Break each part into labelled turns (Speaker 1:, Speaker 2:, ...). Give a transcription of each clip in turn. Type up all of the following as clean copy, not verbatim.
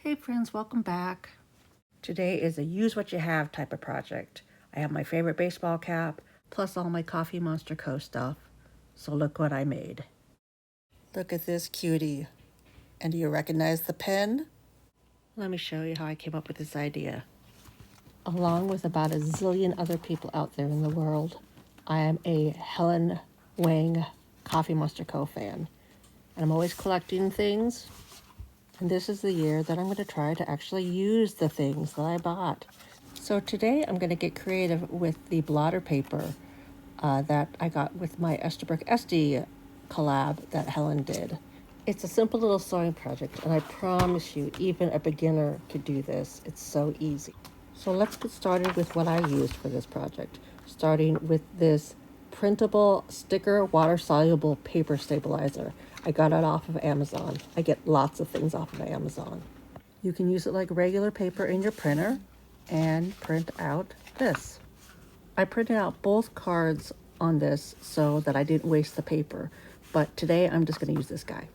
Speaker 1: Hey friends, welcome back. Today is a use what you have type of project. I have my favorite baseball cap, plus all my TheCoffeeMonsterzCo stuff. So look what I made. Look at this cutie. And do you recognize the pen? Let me show you how I came up with this idea. Along with about a zillion other people out there in the world, I am a Helen Wang TheCoffeeMonsterzCo fan. And I'm always collecting things. And this is the year that I'm going to try to actually use the things that I bought. So today I'm going to get creative with the blotter paper that I got with my Esterbrook Esty collab that Helen did. It's a simple little sewing project, and I promise you, even a beginner could do this. It's so easy. So let's get started with what I used for this project, starting with this printable sticker water-soluble paper stabilizer. I got it off of Amazon. I get lots of things off of Amazon. You can use it like regular paper in your printer and print out this. I printed out both cards on this so that I didn't waste the paper, but today I'm just going to use this guy.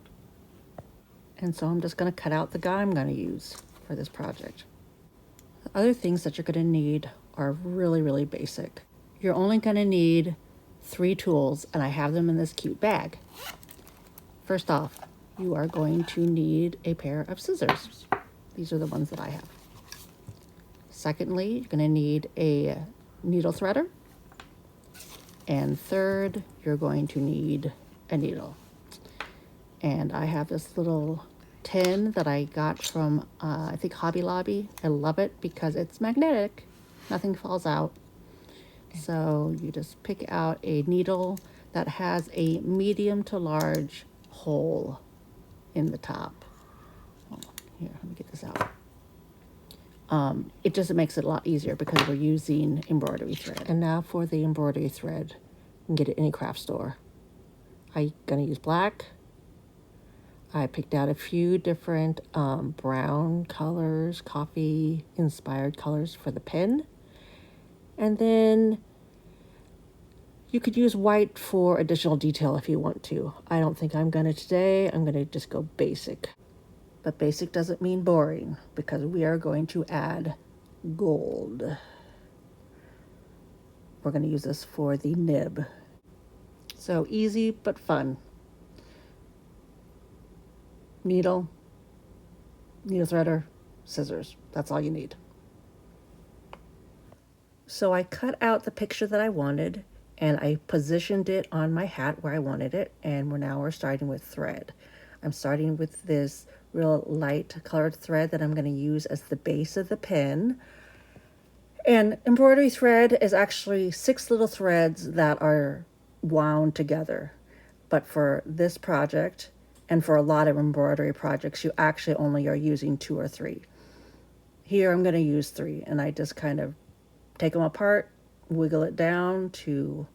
Speaker 1: And so I'm just going to cut out the guy I'm going to use for this project. The other things that you're going to need are really, really basic. You're only going to need 3 tools, and I have them in this cute bag. First off, you are going to need a pair of scissors. These are the ones that I have. Secondly, you're going to need a needle threader. And third, you're going to need a needle. And I have this little tin that I got from, I think, Hobby Lobby. I love it because it's magnetic. Nothing falls out. So you just pick out a needle that has a medium to large hole in the top. Oh, here, let me get this out. It just makes it a lot easier because we're using embroidery thread. And now for the embroidery thread. You can get it at any craft store. I'm gonna use black. I picked out a few different brown colors, coffee inspired colors for the pen. And then you could use white for additional detail if you want to. I don't think I'm gonna today. I'm gonna just go basic. But basic doesn't mean boring because we are going to add gold. We're gonna use this for the nib. So easy but fun. Needle threader, scissors. That's all you need. So I cut out the picture that I wanted and I positioned it on my hat where I wanted it, and we're starting with thread. I'm starting with this real light colored thread that I'm going to use as the base of the pen. And embroidery thread is actually 6 little threads that are wound together. But for this project, and for a lot of embroidery projects, you actually only are using 2 or 3. Here I'm going to use 3, and I just kind of take them apart, wiggle it down to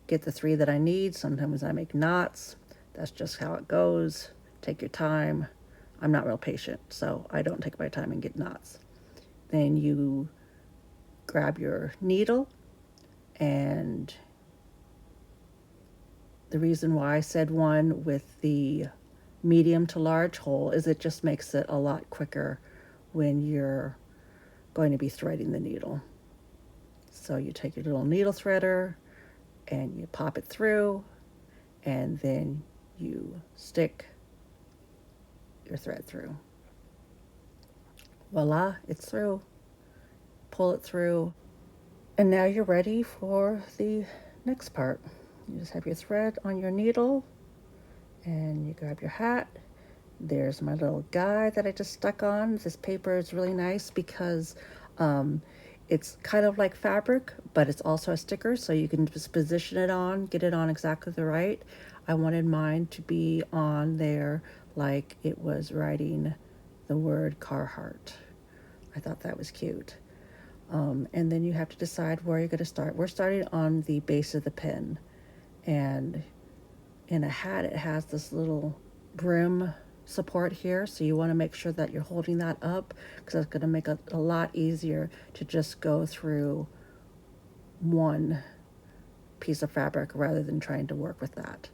Speaker 1: get the 3 that I need. Sometimes I make knots. That's just how it goes. Take your time. I'm not real patient, so I don't take my time and get knots. Then you grab your needle, and the reason why I said one with the medium to large hole is it just makes it a lot quicker when you're going to be threading the needle. So you take your little needle threader and you pop it through, and then you stick your thread through. Voila, it's through. Pull it through, and now you're ready for the next part. You just have your thread on your needle, and you grab your hat. There's my little guy that I just stuck on. This paper is really nice because it's kind of like fabric, but it's also a sticker, so you can just position it on, get it on exactly the right. I wanted mine to be on there like it was writing the word Carhartt. I thought that was cute. And then you have to decide where you're going to start. We're starting on the base of the pen. And in a hat, it has this little brim support here. So you want to make sure that you're holding that up, because it's going to make it a lot easier to just go through one piece of fabric rather than trying to work with that.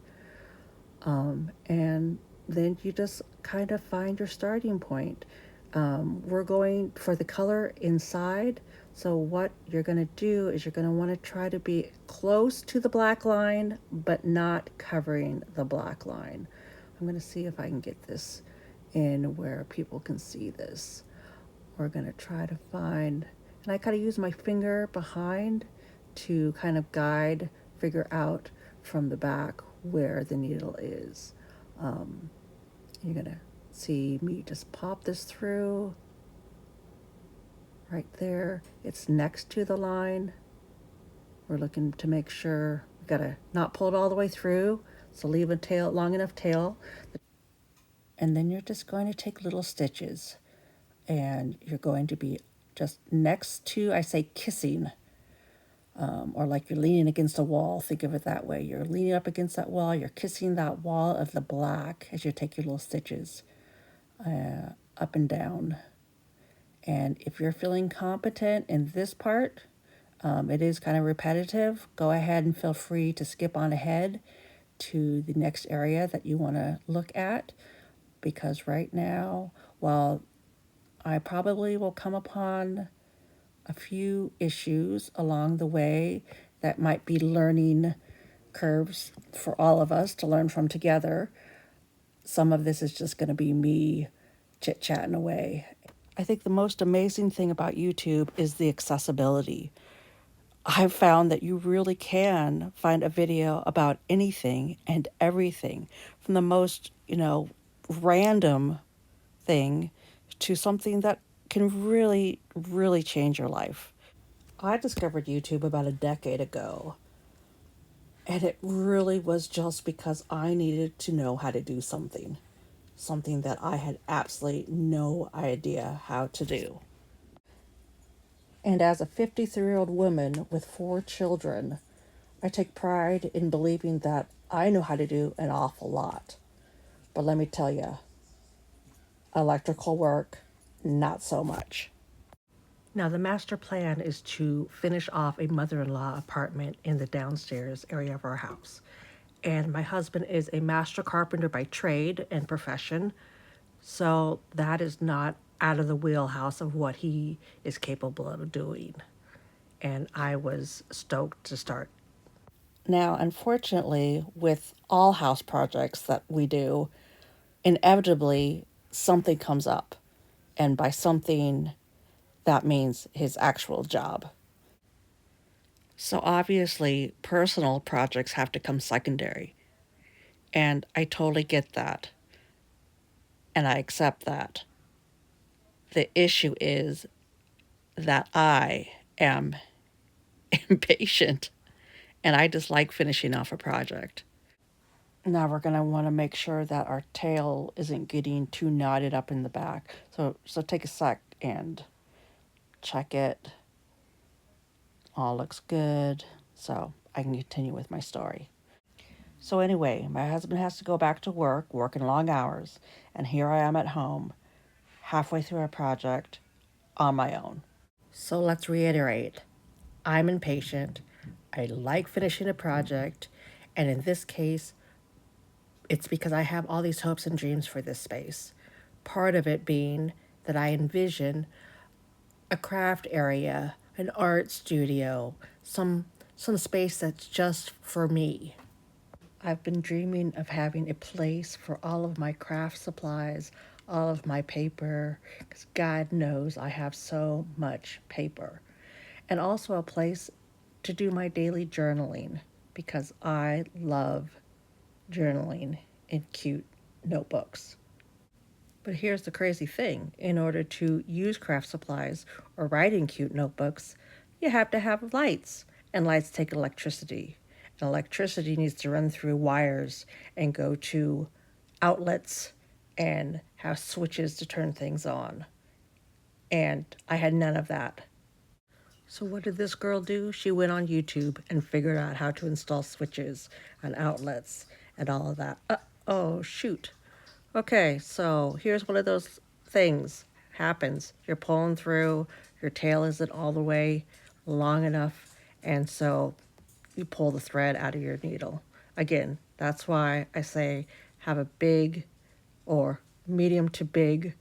Speaker 1: And then you just kind of find your starting point. We're going for the color inside. So what you're going to do is you're going to want to try to be close to the black line, but not covering the black line. I'm going to see if I can get this in where people can see this. We're going to try to find, and I kind of use my finger behind to kind of guide, figure out from the back where the needle is. You're going to see me just pop this through right there. It's next to the line. We're looking to make sure we've got to not pull it all the way through, so leave a tail, long enough tail. And then you're just going to take little stitches, and you're going to be just next to, I say, kissing, or like you're leaning against a wall. Think of it that way. You're leaning up against that wall. You're kissing that wall of the black as you take your little stitches up and down. And if you're feeling competent in this part, it is kind of repetitive. Go ahead and feel free to skip on ahead to the next area that you want to look at, because right now, while I probably will come upon a few issues along the way that might be learning curves for all of us to learn from together, some of this is just going to be me chit-chatting away. I think the most amazing thing about YouTube is the accessibility. I've found that you really can find a video about anything and everything, from the most, random thing to something that can really, really change your life. I discovered YouTube about a decade ago, and it really was just because I needed to know how to do something that I had absolutely no idea how to do. And as a 53-year-old woman with 4 children, I take pride in believing that I know how to do an awful lot. But let me tell you, electrical work, not so much. Now, the master plan is to finish off a mother-in-law apartment in the downstairs area of our house. And my husband is a master carpenter by trade and profession, so that is not out of the wheelhouse of what he is capable of doing. And I was stoked to start. Now, unfortunately, with all house projects that we do, inevitably something comes up. And by something, that means his actual job. So obviously, personal projects have to come secondary. And I totally get that. And I accept that. The issue is that I am impatient and I just like finishing off a project. Now we're going to want to make sure that our tail isn't getting too knotted up in the back. So take a sec and check it. All looks good. So I can continue with my story. So anyway, my husband has to go back to work, working long hours, and here I am at home, halfway through a project on my own. So let's reiterate. I'm impatient. I like finishing a project, and in this case, it's because I have all these hopes and dreams for this space. Part of it being that I envision a craft area, an art studio, some space that's just for me. I've been dreaming of having a place for all of my craft supplies, all of my paper, because God knows I have so much paper. And also a place to do my daily journaling, because I love journaling in cute notebooks. But here's the crazy thing. In order to use craft supplies or write in cute notebooks, you have to have lights, and lights take electricity. And electricity needs to run through wires and go to outlets and have switches to turn things on. And I had none of that. So what did this girl do? She went on YouTube and figured out how to install switches and outlets and all of that. Oh, shoot. Okay, so here's one of those things happens. You're pulling through, your tail isn't all the way long enough, and so you pull the thread out of your needle. Again, that's why I say have a big or medium to big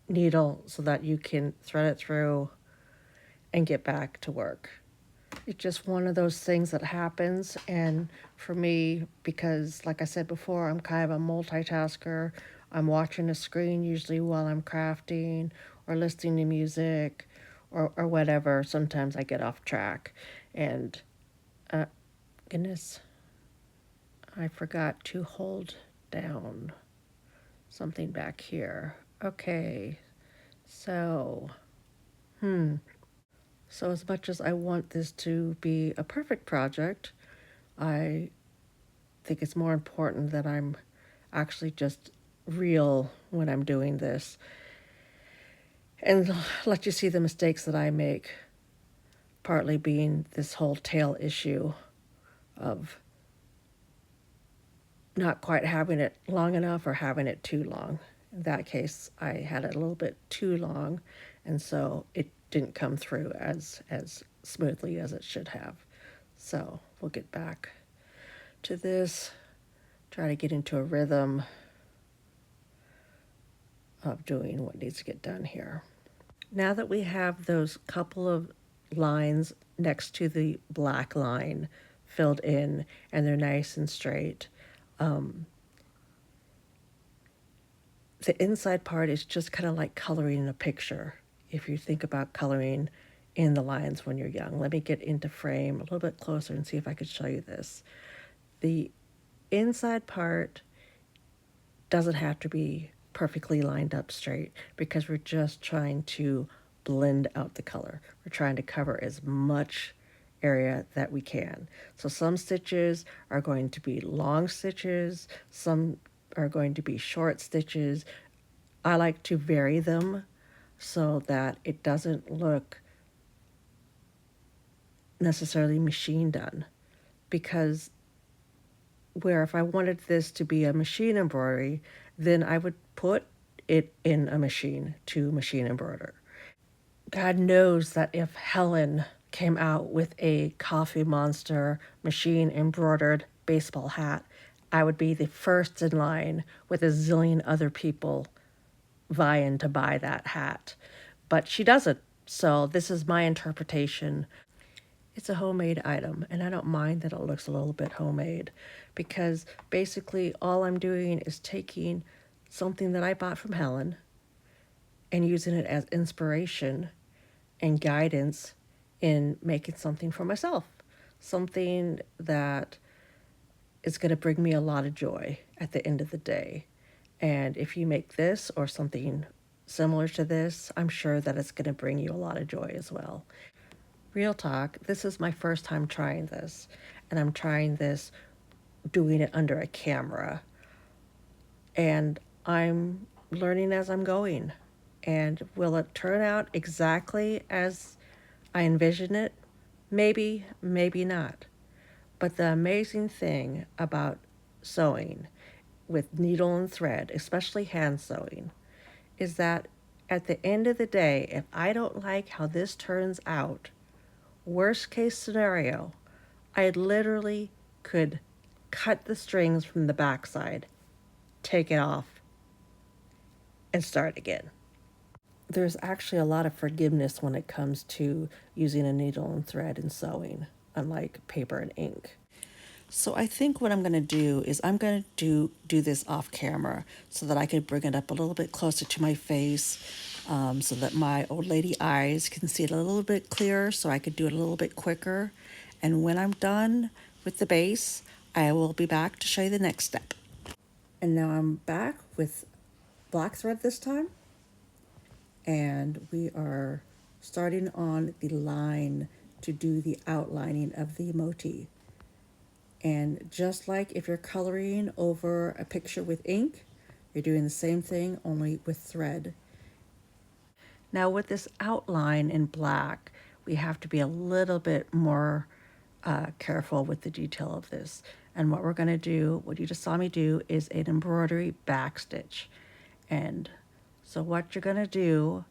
Speaker 1: needle so that you can thread it through and get back to work. It's just one of those things that happens. And for me, because like I said before, I'm kind of a multitasker. I'm watching a screen usually while I'm crafting or listening to music or whatever. Sometimes I get off track. And goodness, I forgot to hold down something back here. Okay, so, so as much as I want this to be a perfect project, I think it's more important that I'm actually just real when I'm doing this and let you see the mistakes that I make, partly being this whole tail issue of not quite having it long enough or having it too long. In that case, I had it a little bit too long, and so it didn't come through as smoothly as it should have. So we'll get back to this, try to get into a rhythm of doing what needs to get done here. Now that we have those couple of lines next to the black line filled in and they're nice and straight, the inside part is just kind of like coloring a picture. If you think about coloring in the lines when you're young. Let me get into frame a little bit closer and see if I could show you this. The inside part doesn't have to be perfectly lined up straight because we're just trying to blend out the color. We're trying to cover as much area that we can. So some stitches are going to be long stitches, some are going to be short stitches. I like to vary them so that it doesn't look necessarily machine done, because where if I wanted this to be a machine embroidery, then I would put it in a machine to machine embroider. God knows that if Helen came out with a Coffee Monster machine embroidered baseball hat, I would be the first in line with a zillion other people vying to buy that hat. But she doesn't. So this is my interpretation. It's a homemade item, and I don't mind that it looks a little bit homemade because basically all I'm doing is taking something that I bought from Helen and using it as inspiration and guidance in making something for myself. Something that is going to bring me a lot of joy at the end of the day. And if you make this or something similar to this, I'm sure that it's going to bring you a lot of joy as well. Real talk, this is my first time trying this, and I'm trying this doing it under a camera. And I'm learning as I'm going. And will it turn out exactly as I envision it? Maybe, maybe not. But the amazing thing about sewing with needle and thread, especially hand sewing, is that at the end of the day, if I don't like how this turns out, worst case scenario, I literally could cut the strings from the backside, take it off, and start again. There's actually a lot of forgiveness when it comes to using a needle and thread and sewing, unlike paper and ink. So I think what I'm going to do is I'm going to do this off camera so that I can bring it up a little bit closer to my face, so that my old lady eyes can see it a little bit clearer, so I could do it a little bit quicker. And when I'm done with the base, I will be back to show you the next step. And now I'm back with black thread this time. And we are starting on the line to do the outlining of the motif. And just like if you're coloring over a picture with ink, you're doing the same thing, only with thread. Now with this outline in black, we have to be a little bit more careful with the detail of this. And what we're gonna do, what you just saw me do, is an embroidery backstitch. And so what you're gonna do,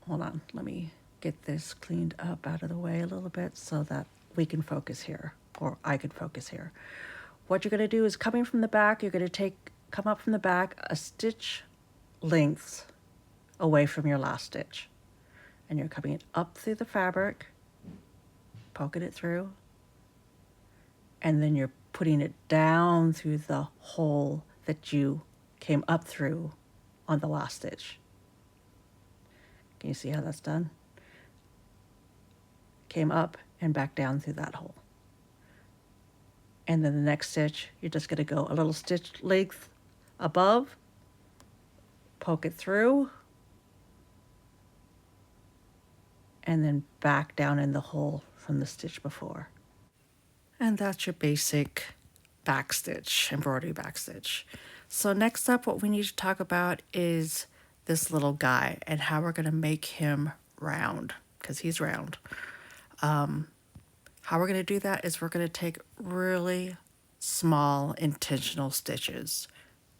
Speaker 1: hold on, let me get this cleaned up out of the way a little bit so that we can focus here, or I could focus here. What you're gonna do is coming from the back, you're gonna come up from the back a stitch lengths away from your last stitch. And you're coming up through the fabric, poking it through, and then you're putting it down through the hole that you came up through on the last stitch. Can you see how that's done? Came up and back down through that hole. And then the next stitch, you're just going to go a little stitch length above, poke it through, and then back down in the hole from the stitch before. And that's your basic back stitch, embroidery back stitch. So next up, what we need to talk about is this little guy and how we're going to make him round, because he's round. How we're going to do that is we're going to take really small intentional stitches.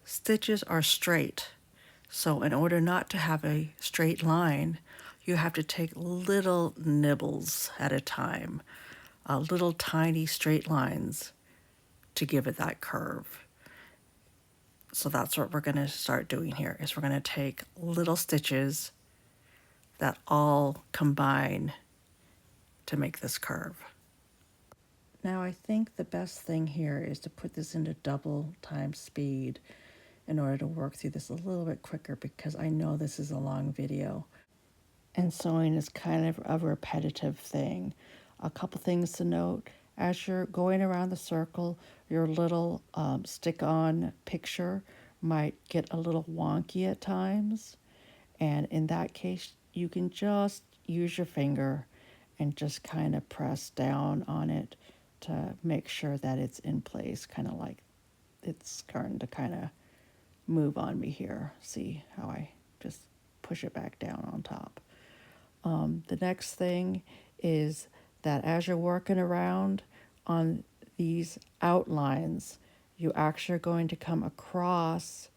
Speaker 1: Stitches are straight, so in order not to have a straight line, you have to take little nibbles at a time, little tiny straight lines to give it that curve. So that's what we're going to start doing here, is we're going to take little stitches that all combine to make this curve. Now I think the best thing here is to put this into double time speed in order to work through this a little bit quicker, because I know this is a long video and sewing is kind of a repetitive thing. A couple things to note: as you're going around the circle, your little stick-on picture might get a little wonky at times, and in that case you can just use your finger and just kind of press down on it to make sure that it's in place, kind of like it's starting to kind of move on me here. See how I just push it back down on top. The next thing is that as you're working around on these outlines, you actually are going to come across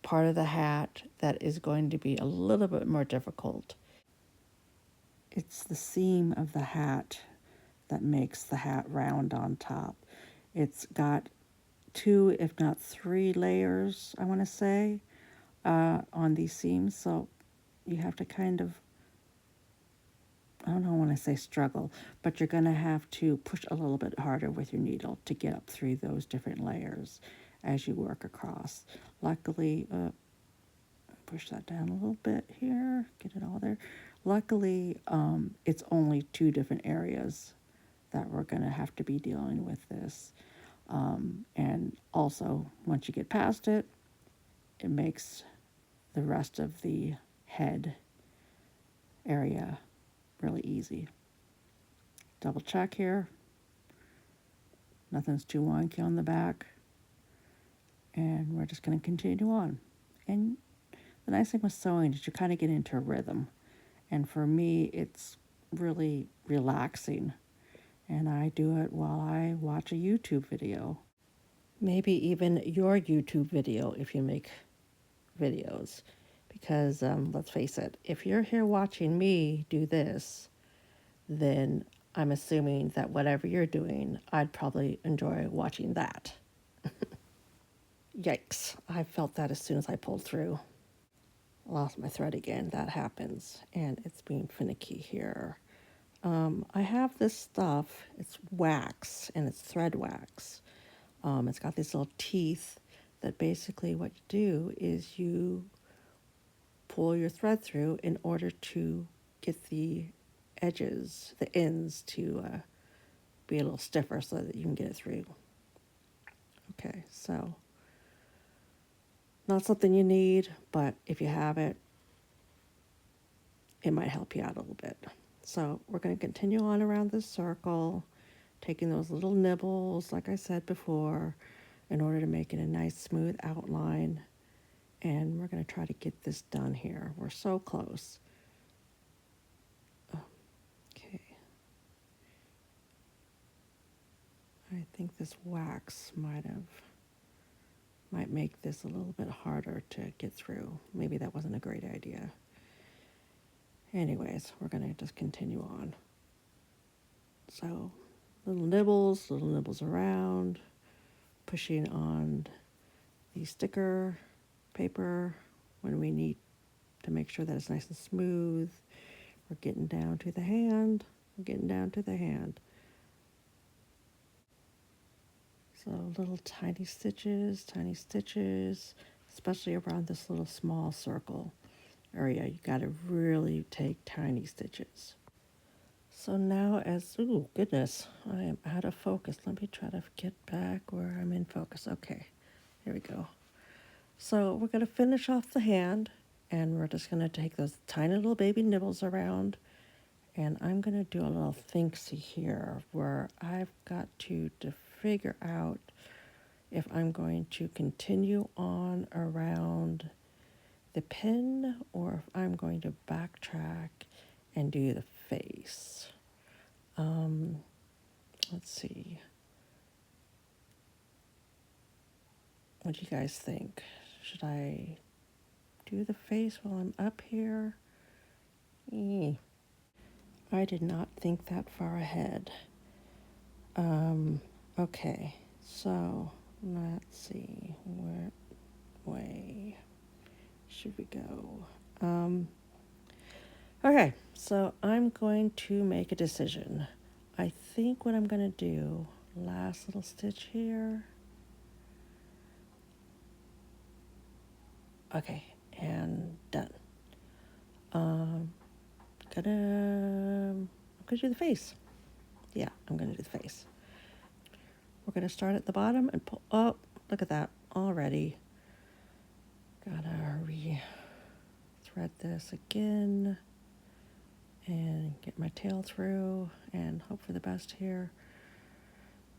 Speaker 1: part of the hat that is going to be a little bit more difficult. It's the seam of the hat that makes the hat round on top. It's got 2, if not 3 layers, I want to say, on these seams. So you have to kind of, I don't know when I say struggle, but you're going to have to push a little bit harder with your needle to get up through those different layers as you work across. Luckily, push that down a little bit here, get it all there. Luckily, it's only 2 different areas that we're going to have to be dealing with this. And also, once you get past it, it makes the rest of the head area really easy. Double check here. Nothing's too wonky on the back. And we're just going to continue on. And the nice thing with sewing is you kind of get into a rhythm. And for me, it's really relaxing. And I do it while I watch a YouTube video. Maybe even your YouTube video if you make videos. Because let's face it, if you're here watching me do this, then I'm assuming that whatever you're doing, I'd probably enjoy watching that. Yikes, I felt that as soon as I pulled through. Lost my thread again, that happens, and it's being finicky here. I have this stuff, it's wax, and it's thread wax. It's got these little teeth that basically what you do is you pull your thread through in order to get the edges, the ends, to be a little stiffer so that you can get it through. Okay, so not something you need, but if you have it, it might help you out a little bit. So we're going to continue on around this circle, taking those little nibbles, like I said before, in order to make it a nice smooth outline. And we're going to try to get this done here. We're so close. Okay. I think this wax might make this a little bit harder to get through. Maybe that wasn't a great idea. Anyways, we're going to just continue on. So, little nibbles around, pushing on the sticker paper when we need to make sure that it's nice and smooth. We're getting down to the hand. We're getting down to the hand. So little tiny stitches, especially around this little small circle area. You got to really take tiny stitches. So now ooh, goodness, I am out of focus. Let me try to get back where I'm in focus. Okay, here we go. So we're going to finish off the hand, and we're just going to take those tiny little baby nibbles around, and I'm going to do a little thinksy here where I've got to figure out if I'm going to continue on around the pin or if I'm going to backtrack and do the face. Let's see. What do you guys think? Should I do the face while I'm up here? I did not think that far ahead. Okay, so let's see, what way should we go? Okay, so I'm going to make a decision. I think what I'm going to do, last little stitch here. Okay, and done. I'm gonna do the face. Yeah, I'm gonna do the face. We're gonna start at the bottom and pull. Oh, look at that already. Gotta re-thread this again and get my tail through and hope for the best here.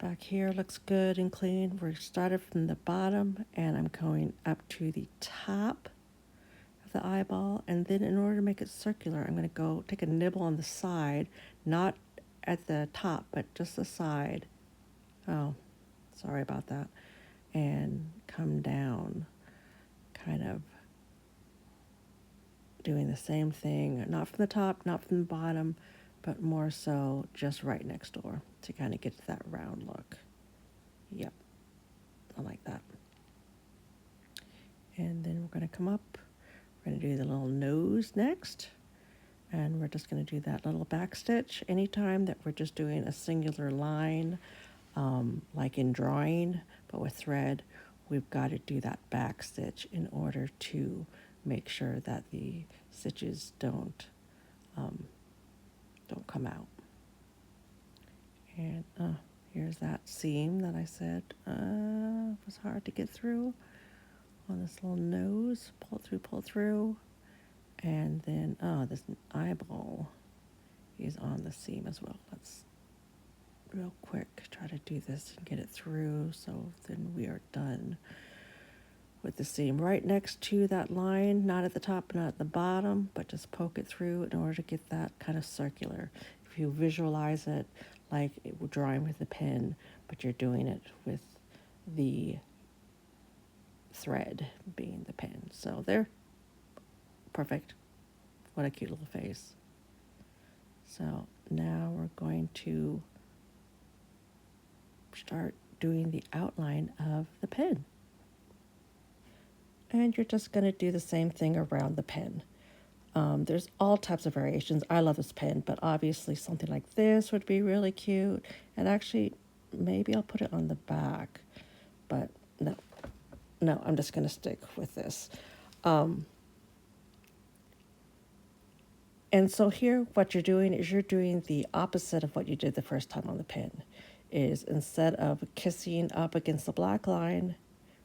Speaker 1: Back here looks good and clean. We started from the bottom and I'm going up to the top of the eyeball, and then in order to make it circular, I'm going to go take a nibble on the side, not at the top, but just the side. Oh, sorry about that. And come down, kind of doing the same thing, not from the top, not from the bottom, but more so just right next door to kind of get to that round look. Yep, I like that. And then we're going to come up. We're going to do the little nose next. And we're just going to do that little back stitch. Anytime that we're just doing a singular line, like in drawing, but with thread, we've got to do that back stitch in order to make sure that the stitches don't come out. And here's that seam that I said was hard to get through on this little nose. Pull through. And then, this eyeball is on the seam as well. Let's real quick try to do this and get it through, so then we are done with the seam. Right next to that line, not at the top, not at the bottom, but just poke it through in order to get that kind of circular. If you visualize it like drawing with a pen, but you're doing it with the thread being the pen. So there. Perfect. What a cute little face. So now we're going to start doing the outline of the pen. And you're just going to do the same thing around the pen. There's all types of variations. I love this pen, but obviously something like this would be really cute. And actually, maybe I'll put it on the back. But no, I'm just going to stick with this. And so here, what you're doing is you're doing the opposite of what you did the first time on the pin. Is instead of kissing up against the black line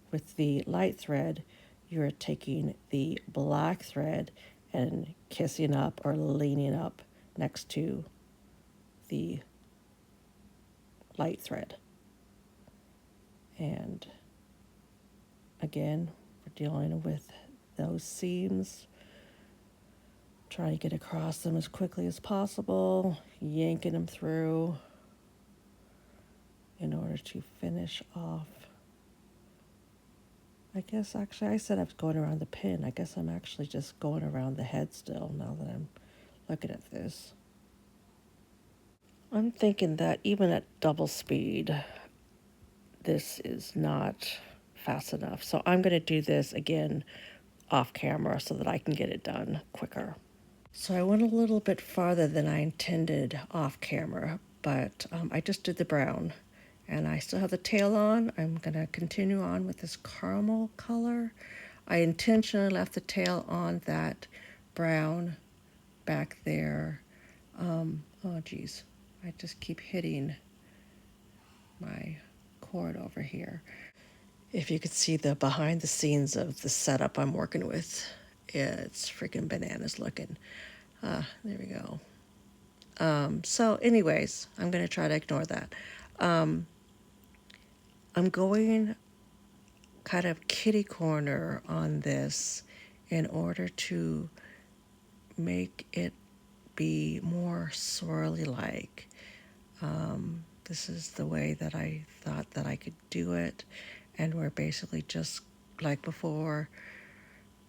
Speaker 1: with the light thread, you're taking the black thread and kissing up or leaning up next to the light thread. And again, we're dealing with those seams. Try to get across them as quickly as possible, yanking them through in order to finish off. I guess actually I said I was going around the pin. I guess I'm actually just going around the head still now that I'm looking at this. I'm thinking that even at double speed, this is not fast enough. So I'm going to do this again off camera so that I can get it done quicker. So I went a little bit farther than I intended off camera, but I just did the brown. And I still have the tail on. I'm going to continue on with this caramel color. I intentionally left the tail on that brown back there. Oh geez, I just keep hitting my cord over here. If you could see the behind the scenes of the setup I'm working with, it's freaking bananas looking. There we go. So anyways, I'm going to try to ignore that. I'm going kind of kitty corner on this in order to make it be more swirly like. This is the way that I thought that I could do it, and we're basically just like before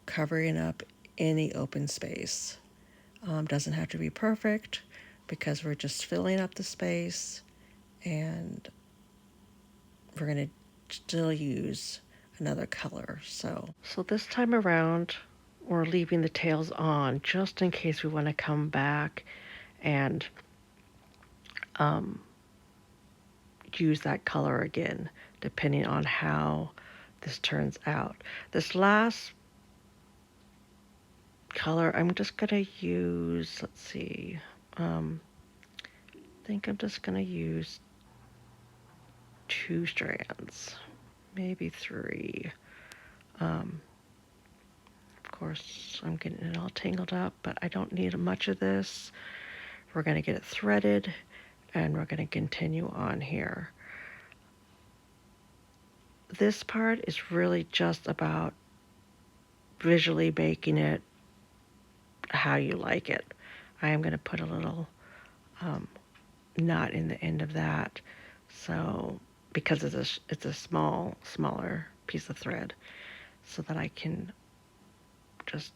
Speaker 1: covering up any open space. Doesn't have to be perfect because we're just filling up the space, and we're going to still use another color. So this time around, we're leaving the tails on just in case we want to come back and use that color again, depending on how this turns out. This last color, I'm just going to use, let's see, I think I'm just going to use 2 strands, maybe 3. Of course, I'm getting it all tangled up, but I don't need much of this. We're going to get it threaded, and we're going to continue on here. This part is really just about visually making it how you like it. I am going to put a little knot in the end of that, so because it's a smaller piece of thread, so that I can just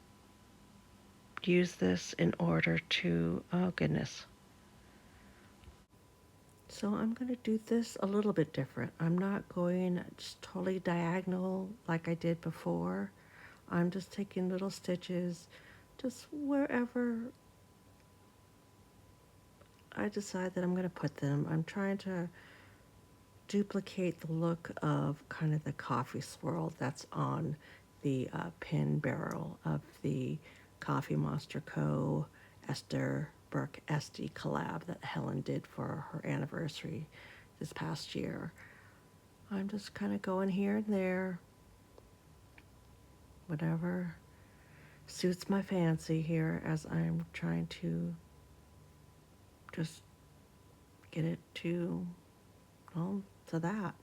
Speaker 1: use this in order to, oh goodness. So I'm going to do this a little bit different. I'm not going just totally diagonal like I did before. I'm just taking little stitches just wherever I decide that I'm going to put them. I'm trying to duplicate the look of kind of the coffee swirl that's on the pin barrel of the TheCoffeeMonsterzCo Esther Burke Esty collab that Helen did for her anniversary this past year. I'm just kind of going here and there, whatever suits my fancy here, as I'm trying to just get it to, well, to that.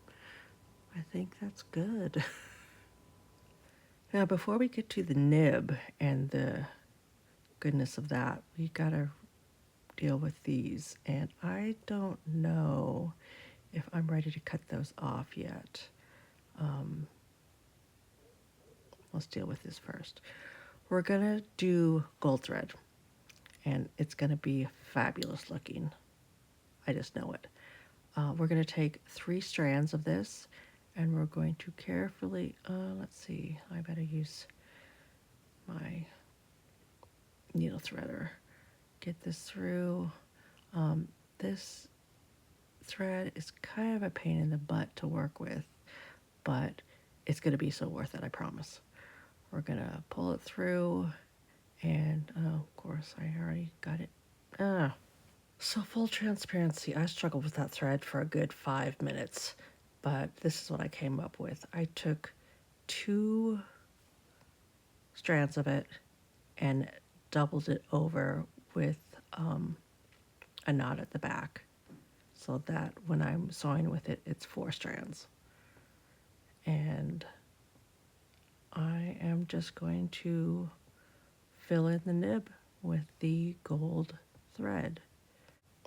Speaker 1: I think that's good. Now, before we get to the nib and the goodness of that, we gotta deal with these. And I don't know if I'm ready to cut those off yet. Let's deal with this first. We're gonna do gold thread, and it's gonna be fabulous looking. I just know it. We're gonna take 3 strands of this, and we're going to carefully, let's see, I better use my needle threader. Get this through. This thread is kind of a pain in the butt to work with, but it's going to be so worth it, I promise. We're going to pull it through, and of course I already got it. So full transparency, I struggled with that thread for a good 5 minutes, but this is what I came up with. I took 2 strands of it and doubled it over with a knot at the back, so that when I'm sewing with it, it's 4 strands. And I am just going to fill in the nib with the gold thread.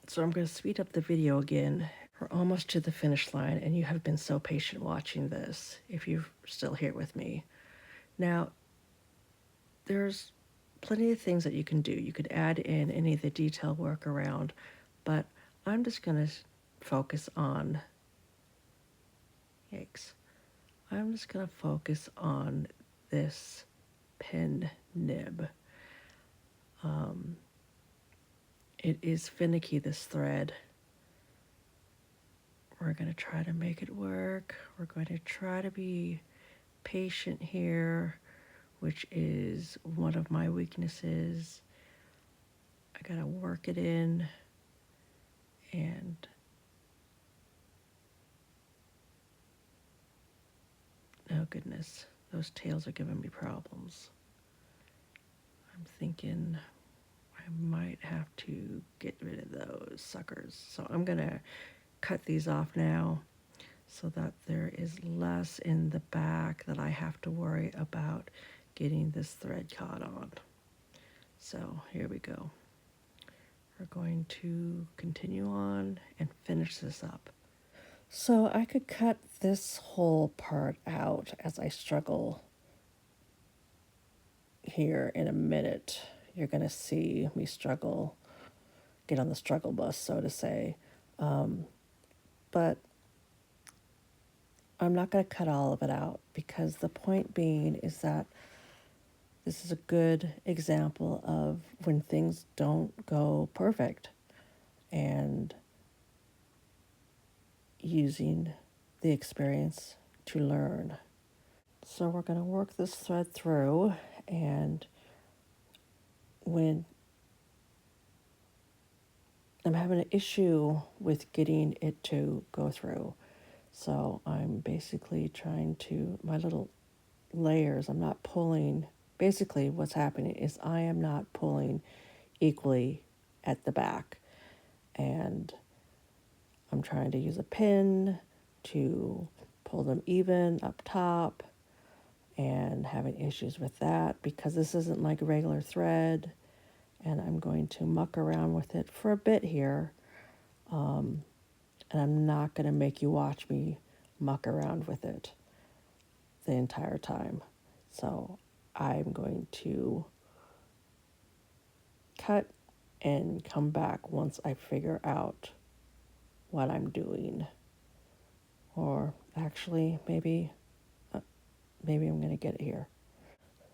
Speaker 1: So I'm going to speed up the video again. We're almost to the finish line, and you have been so patient watching this, if you're still here with me. Now, there's plenty of things that you can do. You could add in any of the detail work around, but I'm just going to focus on, I'm just going to focus on this pin nib. It is finicky, this thread. We're going to try to make it work. We're going to try to be patient here, which is one of my weaknesses. I got to work it in, and oh goodness, those tails are giving me problems. I'm thinking I might have to get rid of those suckers. So I'm gonna cut these off now so that there is less in the back that I have to worry about getting this thread caught on. So here we go. We're going to continue on and finish this up. So I could cut this whole part out as I struggle here in a minute. You're going to see me struggle, get on the struggle bus, so to say. But I'm not going to cut all of it out, because the point being is that this is a good example of when things don't go perfect, and using the experience to learn. So we're going to work this thread through, and when I'm having an issue with getting it to go through, so I'm basically trying to, my little layers, I'm not pulling, basically what's happening is I am not pulling equally at the back, and I'm trying to use a pin to pull them even up top, and having issues with that because this isn't like regular thread, and I'm going to muck around with it for a bit here, and I'm not going to make you watch me muck around with it the entire time. So I'm going to cut and come back once I figure out what I'm doing. Or actually, maybe I'm going to get it here.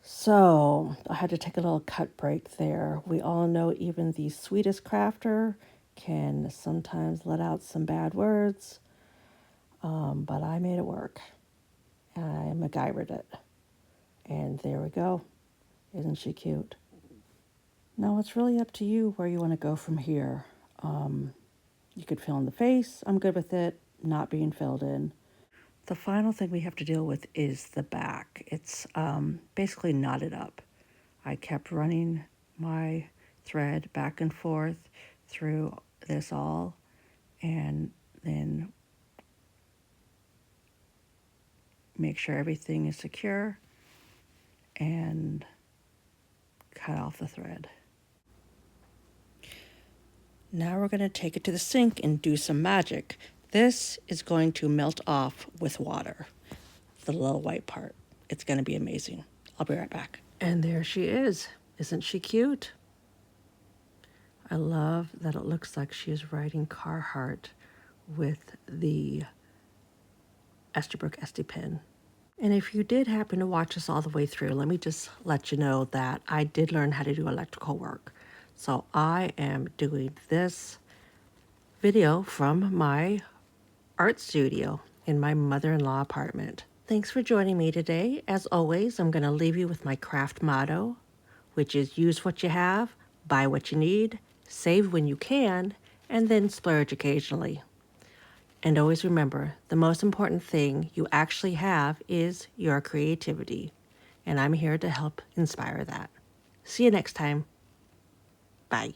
Speaker 1: So I had to take a little cut break there. We all know even the sweetest crafter can sometimes let out some bad words, but I made it work. I MacGyvered it. And there we go. Isn't she cute? Now it's really up to you where you want to go from here. You could fill in the face. I'm good with it not being filled in. The final thing we have to deal with is the back. It's basically knotted up. I kept running my thread back and forth through this all, and then make sure everything is secure and cut off the thread. Now we're going to take it to the sink and do some magic. This is going to melt off with water, the little white part. It's going to be amazing. I'll be right back. And there she is. Isn't she cute? I love that it looks like she is riding Carhartt with the Esterbrook Esty pin. And if you did happen to watch this all the way through, let me just let you know that I did learn how to do electrical work. So I am doing this video from my art studio in my mother-in-law apartment. Thanks for joining me today. As always, I'm going to leave you with my craft motto, which is use what you have, buy what you need, save when you can, and then splurge occasionally. And always remember, the most important thing you actually have is your creativity. And I'm here to help inspire that. See you next time. Bye.